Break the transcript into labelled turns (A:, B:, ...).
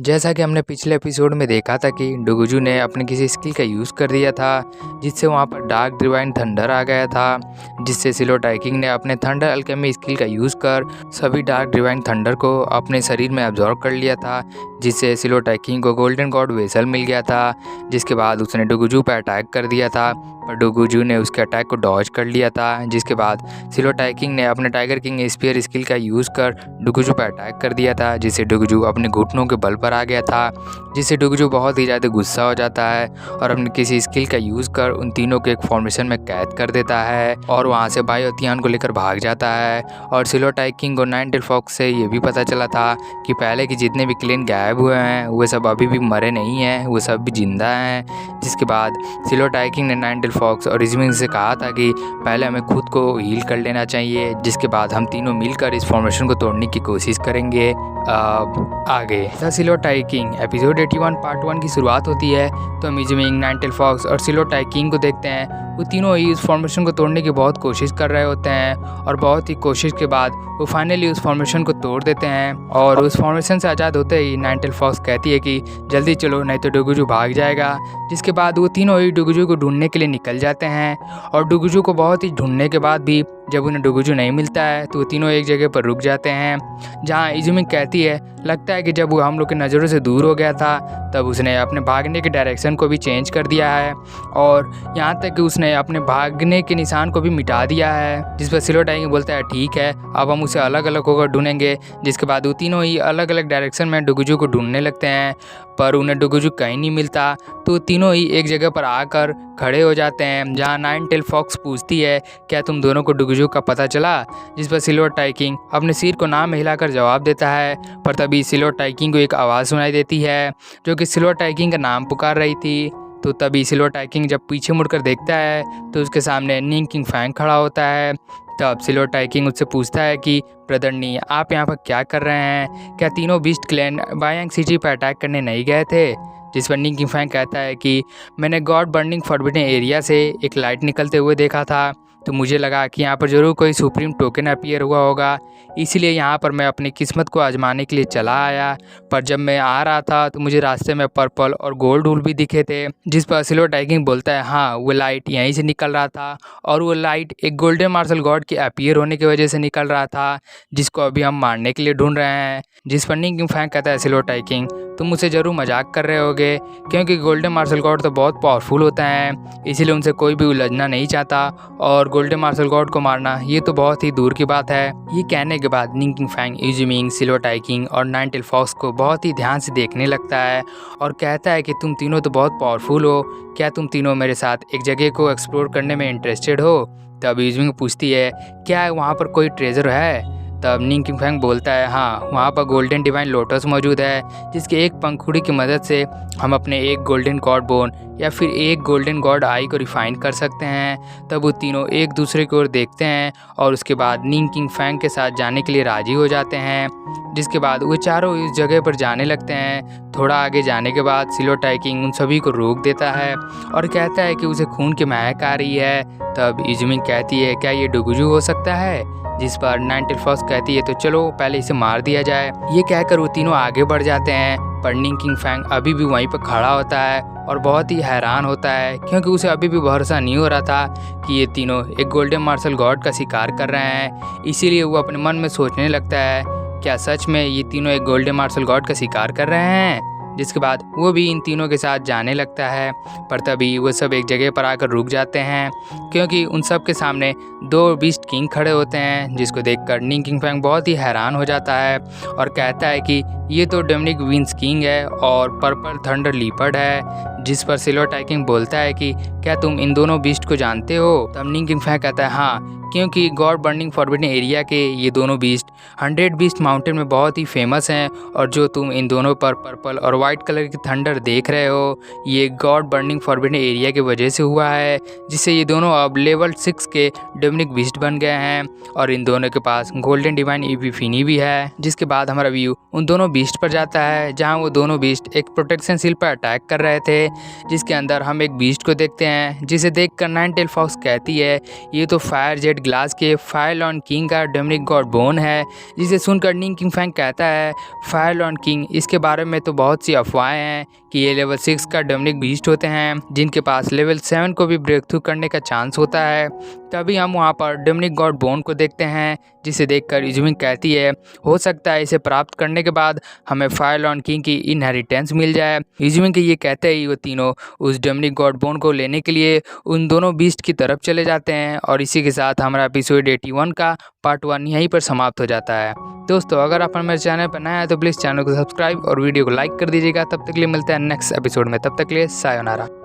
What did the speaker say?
A: जैसा कि हमने पिछले एपिसोड में देखा था कि डुगुजू ने अपने किसी स्किल का यूज़ कर दिया था जिससे वहाँ पर डार्क डिवाइन थंडर आ गया था, जिससे सिलो टाइकिंग ने अपने थंडर अल्केमी स्किल का यूज़ कर सभी डार्क डिवाइन थंडर को अपने शरीर में अब्जॉर्ब कर लिया था, जिससे सिलो टाइकिंग को गोल्डन गॉड वेसल मिल गया था। जिसके बाद उसने डुगुजू पर अटैक कर दिया था, पर डुगुजू ने उसके अटैक को डॉज कर लिया था। जिसके बाद सिलो टाइकिंग ने अपने टाइगर किंग स्पीयर स्किल का यूज़ कर डुगुजू पर अटैक कर दिया था, जिससे डुगुजू अपने घुटनों के बल पर आ गया था, जिससे डुगुजू बहुत ही ज़्यादा गुस्सा हो जाता है और अपने किसी स्किल का यूज़ कर उन तीनों को एक फॉर्मेशन में कैद कर देता है और वहाँ से बायोथियान को लेकर भाग जाता है। और सिलो टाइकिंग को नाइन टेल फॉक्स से ये भी पता चला था कि पहले के जितने भी क्लेन गायब हुए हैं वे सब अभी भी मरे नहीं हैं, वो सब भी जिंदा हैं। जिसके बाद सिलो टाइकिंग ने नाइन टेल फॉक्स और इजमिंग से कहा था कि पहले हमें खुद को हील कर लेना चाहिए, जिसके बाद हम तीनों मिलकर इस फॉर्मेशन को तोड़ने की कोशिश करेंगे। आगे द सिलो टाइकिंग एपिसोड 81 पार्ट 1 की शुरुआत होती है तो हम इजमिंग, नाइन टेल फॉक्स और सिलो टाइकिंग को देखते हैं। वो तीनों ही इस फॉर्मेशन को तोड़ने की बहुत कोशिश कर रहे होते हैं और बहुत ही कोशिश के बाद वो फाइनली उस फॉर्मेशन को तोड़ देते हैं। और उस फॉर्मेशन से आज़ाद होते ही नाइन टेल फॉक्स कहती है कि जल्दी चलो नहीं तो डुगुजू भाग जाएगा। जिसके बाद वो तीनों ही डुगुजू को ढूंढने के लिए निकल जाते हैं और डुगुजू को बहुत ही ढूंढने के बाद भी जब उन्हें डुगुजू नहीं मिलता है तो वो तीनों एक जगह पर रुक जाते हैं, जहाँ इजुमिंग कहती है लगता है कि जब वो हम लोग की नज़रों से दूर हो गया था तब उसने अपने भागने के डायरेक्शन को भी चेंज कर दिया है और यहाँ तक कि उसने अपने भागने के निशान को भी मिटा दिया है। जिस पर सिलो टाइकिंग बोलता है ठीक है अब हम उसे अलग अलग होकर ढूंढेंगे। जिसके बाद वो तीनों ही अलग अलग डायरेक्शन में डुगुजू को ढूंढने लगते हैं पर उन्हें डुगुजू कहीं नहीं मिलता तो तीनों ही एक जगह पर आकर खड़े हो जाते हैं, जहाँ नाइन टेल फॉक्स पूछती है क्या तुम दोनों को डुगुजू का पता चला। जिस पर सिलो टाइकिंग अपने सिर को ना हिलाकर जवाब देता है, पर तभी सिलो टाइकिंग को एक आवाज़ सुनाई देती है जो कि सिलो टाइकिंग का नाम पुकार रही थी। तो तभी सिलो टाइकिंग जब पीछे मुड़कर देखता है तो उसके सामने निंग किंग फैंग खड़ा होता है। तब सिलो टाइकिंग उससे पूछता है कि ब्रदर नी आप यहाँ पर क्या कर रहे हैं, क्या तीनों बीस्ट क्लैन बायांग सिटी पर अटैक करने नहीं गए थे। जिस पर निंग किंग फैंग कहता है कि मैंने गॉड बर्निंग फॉरबिडन एरिया से एक लाइट निकलते हुए देखा था तो मुझे लगा कि यहाँ पर ज़रूर कोई सुप्रीम टोकन अपीयर हुआ होगा, इसीलिए यहाँ पर मैं अपनी किस्मत को आजमाने के लिए चला आया। पर जब मैं आ रहा था तो मुझे रास्ते में पर्पल और गोल्ड वूल भी दिखे थे। जिस पर सिलो टाइकिंग बोलता है हाँ वो लाइट यहीं से निकल रहा था और वो लाइट एक गोल्डन मार्शल गॉड के अपीयर होने की वजह से निकल रहा था जिसको अभी हम मारने के लिए ढूंढ रहे हैं। जिस पर निंग किंग फैंग कहता है सिलो टाइकिंग तुम मुझसे ज़रूर मजाक कर रहे होगे क्योंकि गोल्डन मार्शल गॉड तो बहुत पावरफुल होता है, इसीलिए उनसे कोई भी उलझना नहीं चाहता और गोल्डन मार्शल गॉड को मारना ये तो बहुत ही दूर की बात है। ये कहने के बाद निंग किंग फैंग इजुमिंग, सिलो टाइकिंग और नाइन टेल फॉक्स को बहुत ही ध्यान से देखने लगता है और कहता है कि तुम तीनों तो बहुत पावरफुल हो, क्या तुम तीनों मेरे साथ एक जगह को एक्सप्लोर करने में इंटरेस्टेड हो। तब इजुमिंग पूछती है क्या वहाँ पर कोई ट्रेजर है। तब निंग किंग फैंग बोलता है हाँ वहाँ पर गोल्डन डिवाइन लोटस मौजूद है जिसके एक पंखुड़ी की मदद से हम अपने एक गोल्डन गॉड बोन या फिर एक गोल्डन गॉड आई को रिफाइन कर सकते हैं। तब वो तीनों एक दूसरे की ओर देखते हैं और उसके बाद निंग किंग फैंग के साथ जाने के लिए राजी हो जाते हैं। जिसके बाद वो चारों इस जगह पर जाने लगते हैं। थोड़ा आगे जाने के बाद सिलो टाइकिंग उन सभी को रोक देता है और कहता है कि उसे खून की महक आ रही है। तब इजुमिंग कहती है क्या ये डुगुजू हो सकता है। जिस पर नाइन टेल फॉक्स कहती है तो चलो पहले इसे मार दिया जाए। ये कहकर वो तीनों आगे बढ़ जाते हैं पर निंग किंग फैंग अभी भी वहीं पर खड़ा होता है और बहुत ही हैरान होता है क्योंकि उसे अभी भी भरोसा नहीं हो रहा था कि ये तीनों एक गोल्डन मार्शल गॉड का शिकार कर रहे हैं। इसीलिए वो अपने मन में सोचने लगता है क्या सच में ये तीनों एक गोल्डन मार्शल गॉड का शिकार कर रहे हैं। जिसके बाद वो भी इन तीनों के साथ जाने लगता है पर तभी वो सब एक जगह पर आकर रुक जाते हैं क्योंकि उन सब के सामने दो बीस्ट किंग खड़े होते हैं, जिसको देखकर निंग किंग फैंग बहुत ही हैरान हो जाता है और कहता है कि ये तो डोमिनिक विंस किंग है और पर्पल थंडर लीपर्ड है। जिस पर सिलो टाइकिंग बोलता है कि क्या तुम इन दोनों बीस्ट को जानते हो। तब निंग किंग फैंग कहता है हाँ क्योंकि गॉड बर्निंग फॉरबिडन एरिया के ये दोनों बीस्ट 100 बीस्ट माउंटेन में बहुत ही फेमस हैं और जो तुम इन दोनों पर पर्पल और वाइट कलर की थंडर देख रहे हो ये गॉड बर्निंग फॉरबिडन एरिया की वजह से हुआ है, जिससे ये दोनों अब लेवल 6 के डोमिनिक बीस्ट बन गए हैं और इन दोनों के पास गोल्डन डिवाइन इपिफनी भी है। जिसके बाद हमारा व्यू उन दोनों बीस्ट पर जाता है जहाँ वो दोनों बीस्ट एक प्रोटेक्शन सील पर अटैक कर रहे थे, जिसके अंदर हम एक बीस्ट को देखते हैं जिसे देखकर नाइन टेल फॉक्स कहती है ये तो फायर जेट ग्लास के फायर लॉर्ड किंग का डोमिनिक गॉडबोन है, जिसे सुनकर निंग किंगफैंग कहता है, फायर लॉर्ड किंग, इसके बारे में तो बहुत सी अफवाहें हैं कि ये लेवल 6 का डोमिनिक बीस्ट होते हैं जिनके पास लेवल 7 को भी ब्रेक थ्रू करने का चांस होता है। तभी हम वहाँ पर डोमिनिक गॉडबोन को देखते हैं, जिसे देखकर इजुमिंग कहती है हो सकता है इसे प्राप्त करने के बाद हमें फायर लॉर्ड किंग की इनहेरिटेंस मिल जाए। इजुमिंग के ये कहते ही वो तीनों उस डोमिनिक गॉडबोन को लेने के लिए उन दोनों बीस्ट की तरफ चले जाते हैं और इसी के साथ हमारा एपिसोड 81 का पार्ट 1 यहीं पर समाप्त हो जाता है। दोस्तों, अगर आप मेरे चैनल पर नए हैं तो प्लीज़ चैनल को सब्सक्राइब और वीडियो को लाइक कर दीजिएगा। तब तक के लिए मिलते हैं नेक्स्ट एपिसोड में, तब तक के लिए सायोनारा।